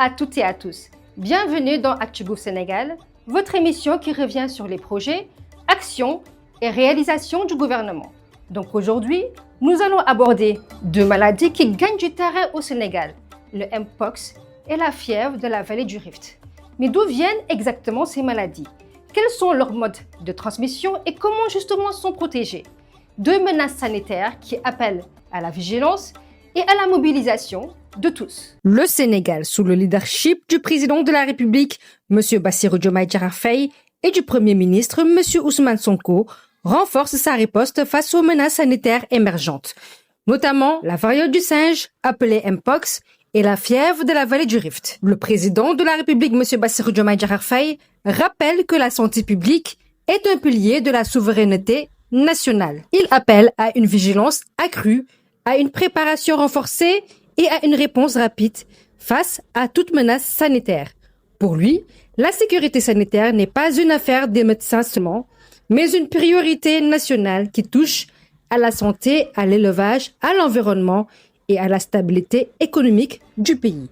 à toutes et à tous. Bienvenue dans ActuBouffe Sénégal, votre émission qui revient sur les projets, actions et réalisations du gouvernement. Donc aujourd'hui, nous allons aborder deux maladies qui gagnent du terrain au Sénégal, le Mpox et la fièvre de la vallée du Rift. Mais d'où viennent exactement ces maladies? Quels sont leurs modes de transmission et comment justement sont protégés? Deux menaces sanitaires qui appellent à la vigilance et à la mobilisation de tous. Le Sénégal, sous le leadership du président de la République, M. Bassirou Diomaye Diakhar Faye, et du Premier ministre, M. Ousmane Sonko, renforce sa riposte face aux menaces sanitaires émergentes, notamment la variole du singe, appelée Mpox, et la fièvre de la vallée du Rift. Le président de la République, M. Bassirou Diomaye Diakhar Faye, rappelle que la santé publique est un pilier de la souveraineté nationale. Il appelle à une vigilance accrue, à une préparation renforcée et à une réponse rapide face à toute menace sanitaire. Pour lui, la sécurité sanitaire n'est pas une affaire des médecins seulement, mais une priorité nationale qui touche à la santé, à l'élevage, à l'environnement et à la stabilité économique du pays.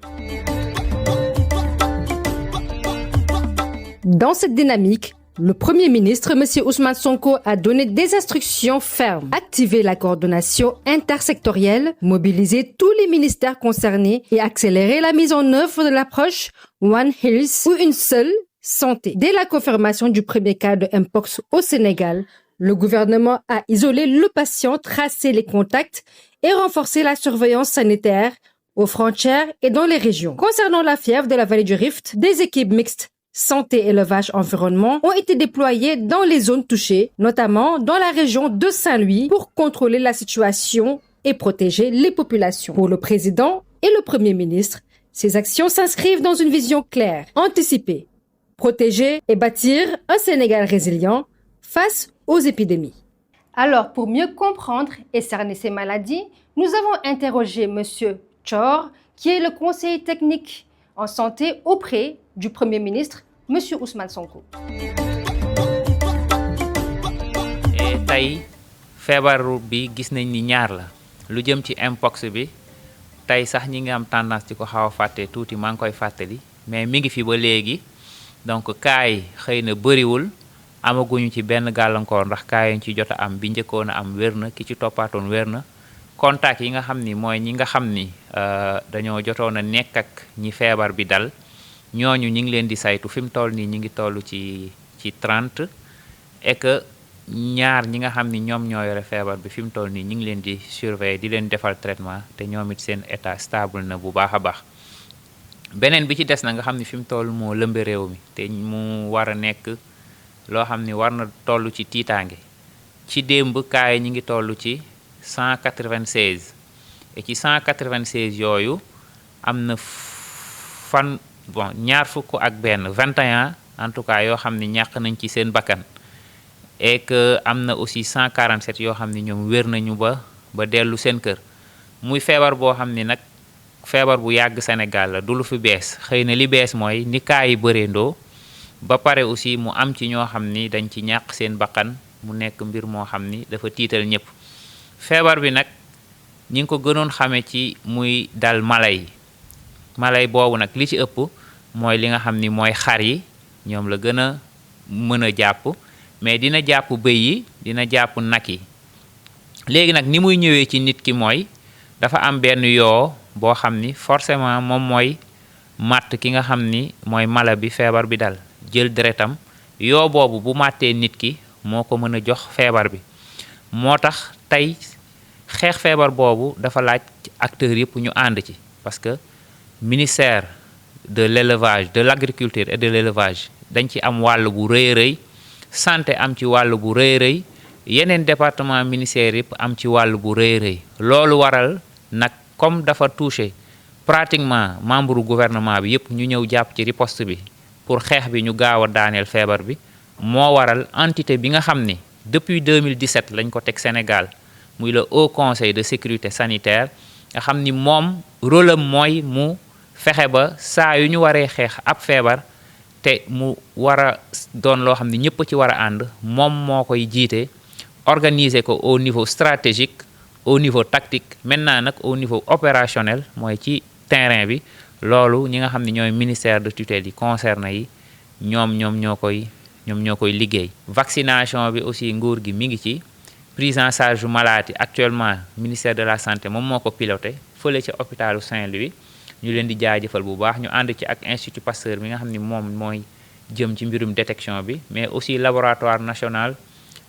Dans cette dynamique, le Premier ministre, M. Ousmane Sonko, a donné des instructions fermes. Activer la coordination intersectorielle, mobiliser tous les ministères concernés et accélérer la mise en œuvre de l'approche One Health ou une seule santé. Dès la confirmation du premier cas de Mpox au Sénégal, le gouvernement a isolé le patient, tracé les contacts et renforcé la surveillance sanitaire aux frontières et dans les régions. Concernant la fièvre de la vallée du Rift, des équipes mixtes santé, élevage, environnement ont été déployés dans les zones touchées, notamment dans la région de Saint-Louis, pour contrôler la situation et protéger les populations. Pour le président et le Premier ministre, ces actions s'inscrivent dans une vision claire, anticiper, protéger et bâtir un Sénégal résilient face aux épidémies. Alors, pour mieux comprendre et cerner ces maladies, nous avons interrogé M. Thior, qui est le conseiller technique en santé auprès du Premier ministre, M. Ousmane Sonko. Tey feebar bi gis nañ ni ñaar la lu jëm ci Mpox bi tey sax ñi ngi am tendance ci ko xaw a fàtte tuuti maa ngi koy fàttali mais mi ngi fi ba léegi donc cas yi xëy na bëriwul amaguñu ci benn gàllankoor ndax cas yi ñu ci jot a am bi njëkkoon a am wér na ki ci toppaatoon wér na contact yi nga xam ni mooy ñi nga xam ni dañoo jotoon a nekk ak ñi feebar bi dal ñooñu ñi ngi leen di saytu fi mu toll nii ñi ngi toll ci 30 et que ñaar ñi nga xam ni ñoom ñoo yore feebar bi fi mu toll nii ñi ngi leen di surveiller di leen defal traitement te ñoom it seen état stable na bu baax a baax beneen bi ci des na nga xam ni fi mu toll moo lëmbe réew mi te mu war a nekk loo xam ni war na toll ci tiitaange ci démb kaay ñi ngi toll ci 196 et ci 196 yooyu am na ñaar fukk ak benn 21 en tout cas yoo xam ni ñàkk nañ ci seen bakkan et que am na aussi 147 yoo xam ni ñoom wér nañu ba dellu seen kër muy feebar boo xam ni nag feebar bu yàgg Sénégal la du lu fi bees xëy na li bees mooy ni kaa yi bëreendoo ba pare aussi mu am ci ñoo xam ni dañ ci ñàkk seen bakkan mu nekk mbir moo xam ni dafa tiital ñëpp feebar bi nag ñi ngi ko gënoon xamee ci muy dal mala yi boobu nag li ci ëpp mooy li nga xam ni mooy xar yi ñoom la gën a mën a jàpp mais dina jàpp bëy yi dina jàpp nag yi léegi nag ni muy ñëwee ci nit ki mooy dafa am benn yoo boo xam ni forcément moom mooy màtt ki nga xam ni mooy mala bi feebar bi dal jël deretam yoo boobu bu màttee nit ki moo ko mën a jox feebar bi moo tax tey xeex feebar boobu dafa laaj acteurs yëpp ñu ànd ci parce que ministère de l'élevage de l'agriculture et de l'élevage dañ ci am wàll bu rëy a rëy santé am ci wàll bu rëy a rëy yeneen département ministère yëpp am ci wàll bu rëy a rëy loolu waral nag comme dafa touché pratiquement membre gouvernement bi yëpp ñu ñëw jàpp ci riposte bi pour xeex bi ñu gaaw a daaneel feebar bi moo waral entité bi nga xam ni depuis 2017 lañ ko teg Sénégal muy le Haut Conseil de sécurité sanitaire nga xam ni moom rôle am mooy mu fexe ba saa yu ñu waree xeex ab feebar te mu war a doon loo xam ni ñëpp ci war a ànd moom moo koy jiite organiser ko au niveau stratégique au niveau tactique maintenant nag au niveau opérationnel mooy ci terrain bi loolu ñi nga xam ne ñooy ministère de tutelle yi concerné yi ñoom ñoo koy liggéey. vaccination bi aussi nguur gi mi ngi ci prise en charge maladie actuellement ministère de la santé moom moo ko piloté fële ci hôpitalu Saint-Louis ñu leen di jaajëfal bu baax ñu ànd ci ak Institut Pasteur bi nga xam ni moom mooy jëm ci mbirum détection bi mais aussi laboratoire national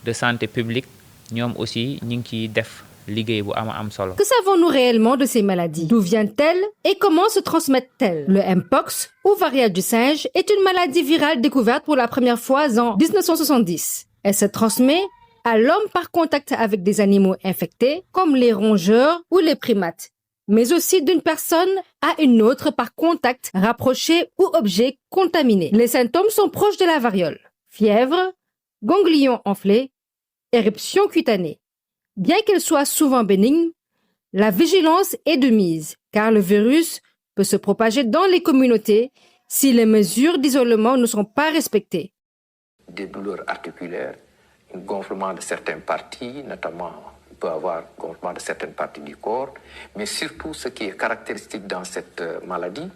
de santé publique ñoom aussi ñi ngi ciy def liggéey bu am solo. Que savons-nous réellement de ces maladies? D'où viennent-elles et comment se transmettent-elles? Le Mpox ou variole du singe est une maladie virale découverte pour la première fois en 1970. Elle se transmet à l'homme par contact avec des animaux infectés comme les rongeurs ou les primates, mais aussi d'une personne à une autre par contact rapproché ou objet contaminé. Les symptômes sont proches de la variole: fièvre, ganglions enflés, éruption cutanée. Bien qu'elle soit souvent bénigne, la vigilance est de mise, car le virus peut se propager dans les communautés si les mesures d'isolement ne sont pas respectées. Des douleurs articulaires, un gonflement de certaines parties, notamment il peut y avoir un gonflement de certaines parties du corps, mais surtout ce qui est caractéristique dans cette maladie,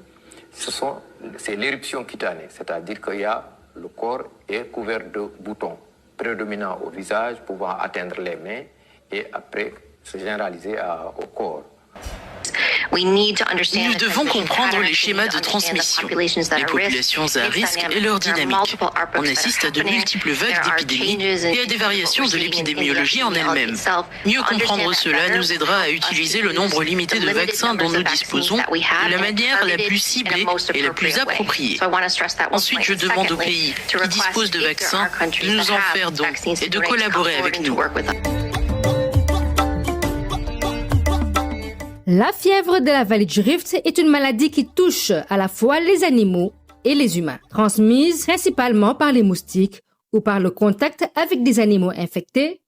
c'est l'éruption cutanée, c'est-à-dire que le corps est couvert de boutons prédominants au visage, pouvant atteindre les mains et après se généraliser au corps. Nous devons comprendre les schémas de transmission, les populations à risque et leur dynamique. On assiste à de multiples vagues d'épidémies et à des variations de l'épidémiologie en elle-même. Mieux comprendre cela nous aidera à utiliser le nombre limité de vaccins dont nous disposons de la manière la plus ciblée et la plus appropriée. Ensuite, je demande aux pays qui disposent de vaccins de nous en faire don et de collaborer avec nous. La fièvre de la vallée du Rift est une maladie qui touche à la fois les animaux et les humains, transmise principalement par les moustiques ou par le contact avec des animaux infectés.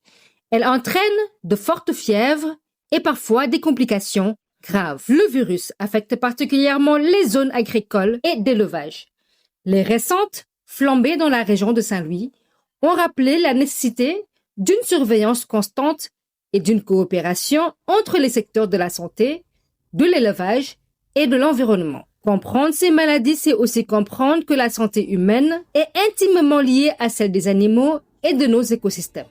Elle entraîne de fortes fièvres et parfois des complications graves. Le virus affecte particulièrement les zones agricoles et d'élevage. Les récentes flambées dans la région de Saint-Louis ont rappelé la nécessité d'une surveillance constante et d'une coopération entre les secteurs de la santé, de l'élevage et de l'environnement. Comprendre ces maladies, c'est aussi comprendre que la santé humaine est intimement liée à celle des animaux et de nos écosystèmes.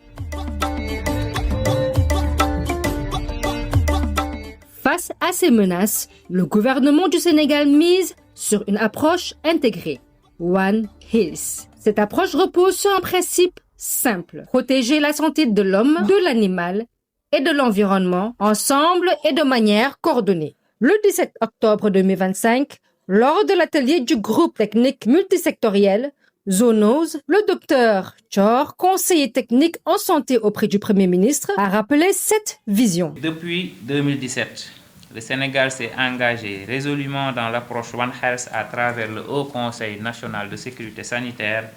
Face à ces menaces, le gouvernement du Sénégal mise sur une approche intégrée, One Health. Cette approche repose sur un principe simple: protéger la santé de l'homme, de l'animal et de l'environnement, ensemble et de manière coordonnée. Le 17 octobre 2025, lors de l'atelier du groupe technique multisectoriel Zoonose, le docteur Thior, conseiller technique en santé auprès du Premier ministre, a rappelé cette vision. Depuis 2017, le Sénégal s'est engagé résolument dans l'approche One Health à travers le Haut Conseil national de sécurité sanitaire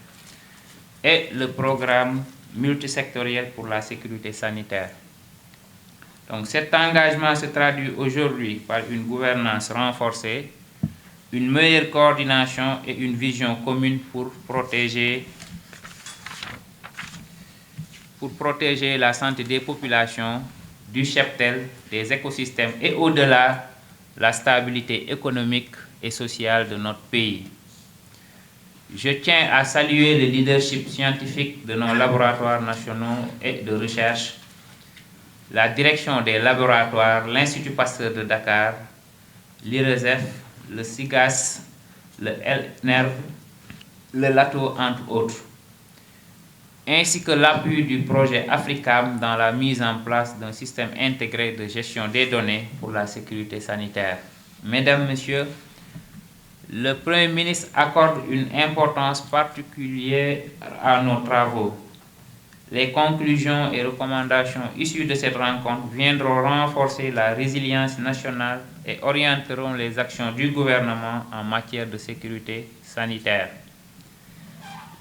et le programme multisectoriel pour la sécurité sanitaire. Donc cet engagement se traduit aujourd'hui par une gouvernance renforcée, une meilleure coordination et une vision commune pour protéger la santé des populations, du cheptel, des écosystèmes et au-delà, la stabilité économique et sociale de notre pays. Je tiens à saluer le leadership scientifique de nos laboratoires nationaux et de recherche, la direction des laboratoires, l'Institut Pasteur de Dakar, l'IRESEF, le SIGAS, le LNERV, le LATO, entre autres, ainsi que l'appui du projet AFRICAM dans la mise en place d'un système intégré de gestion des données pour la sécurité sanitaire. Mesdames, Messieurs, le Premier ministre accorde une importance particulière à nos travaux. Les conclusions et recommandations issues de cette rencontre viendront renforcer la résilience nationale et orienteront les actions du gouvernement en matière de sécurité sanitaire.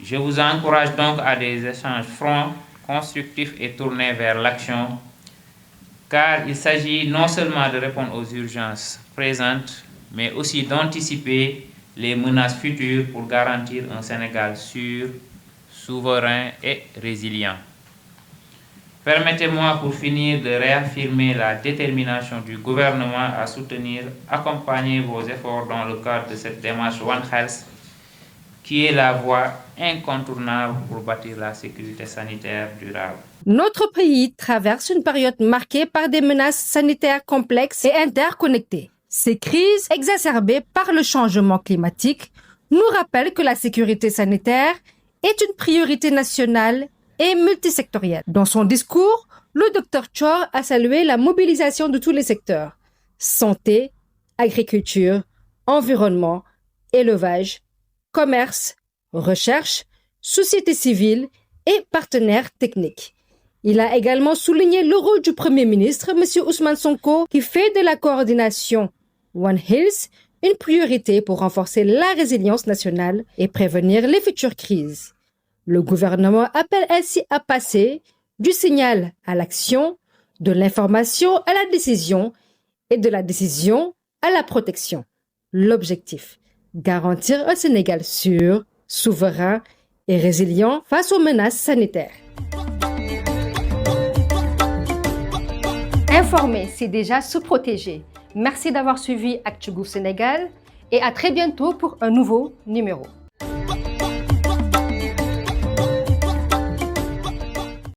Je vous encourage donc à des échanges francs, constructifs et tournés vers l'action, car il s'agit non seulement de répondre aux urgences présentes, mais aussi d'anticiper les menaces futures pour garantir un Sénégal sûr, souverain et résilient. Permettez-moi pour finir de réaffirmer la détermination du gouvernement à soutenir, accompagner vos efforts dans le cadre de cette démarche One Health, qui est la voie incontournable pour bâtir la sécurité sanitaire durable. Notre pays traverse une période marquée par des menaces sanitaires complexes et interconnectées. Ces crises, exacerbées par le changement climatique, nous rappellent que la sécurité sanitaire est une priorité nationale et multisectorielle. Dans son discours, le Dr Thior a salué la mobilisation de tous les secteurs: santé, agriculture, environnement, élevage, commerce, recherche, société civile et partenaires techniques. Il a également souligné le rôle du Premier ministre, M. Ousmane Sonko, qui fait de la coordination One Health une priorité pour renforcer la résilience nationale et prévenir les futures crises. Le gouvernement appelle ainsi à passer du signal à l'action, de l'information à la décision et de la décision à la protection. L'objectif: garantir un Sénégal sûr, souverain et résilient face aux menaces sanitaires. Informer, c'est déjà se protéger. Merci d'avoir suivi ActuGouv Sénégal et à très bientôt pour un nouveau numéro.